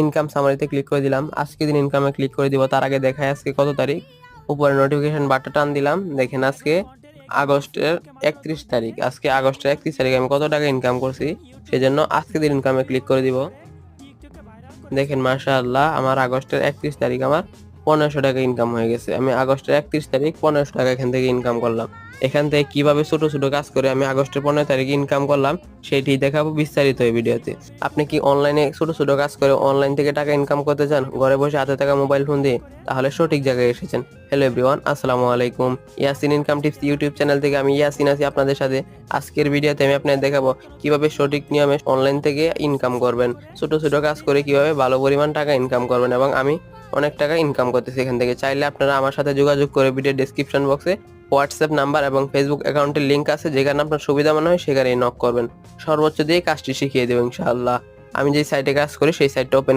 Income সামারিতে click করে দিলাম। আজকে দিন ইনকামে ক্লিক করে দিব। তার আগে দেখায় আজকে কত তারিখ। উপরে নোটিফিকেশন বাটনটা টান দিলাম। দেখেন আজকে আগস্টের 31 তারিখ। আজকে আগস্টের 31 তারিখ আমি কত টাকা ইনকাম করছি, সেজন্য আজকে দিন ইনকামে ক্লিক করে দিব। দেখেন মাশাআল্লাহ, আমার আগস্টের 31 তারিখ আমার 1500 টাকা ইনকাম হয়ে গেছে। আমি আগস্টের 31 তারিখ 1500 টাকা এখান থেকে ইনকাম করলাম। এখান থেকে কিভাবে ছোট ছোট কাজ করে আমি আগস্টের 15 তারিখে ইনকাম করলাম সেটি দেখাবো বিস্তারিত এই ভিডিওতে। আপনি কি অনলাইনে ছোট ছোট কাজ করে অনলাইন থেকে টাকা ইনকাম করতে চান ঘরে বসে হাতে থাকা মোবাইল ফোন দিয়ে? তাহলে সঠিক জায়গায় এসেছেন। হ্যালো এভরিওয়ান, আসসালামু আলাইকুম। Yasin income tips YouTube channel থেকে আমি ইয়াসিন আছি আপনাদের সাথে। আজকের ভিডিওতে আমি আপনাদের দেখাবো কিভাবে সঠিক নিয়মে অনলাইন থেকে ইনকাম করবেন, ছোট ছোট কাজ করে কিভাবে ভালো পরিমাণ টাকা ইনকাম করবেন। এবং আমি অনেক টাকা ইনকাম করতেছি এখান থেকে। চাইলে আপনারা আমার সাথে যোগাযোগ করে ভিডিও ডেসক্রিপশন বক্সে হোয়াটসঅ্যাপ নাম্বার এবং ফেসবুক অ্যাকাউন্টের লিঙ্ক আছে, যেখানে আপনার সুবিধা মনে হয় সেখানেই নক করবেন। সর্বোচ্চ দিয়ে কাজটি শিখিয়ে দেবো ইনশাআল্লাহ। আমি যে সাইটে কাজ করি সেই সাইটটা ওপেন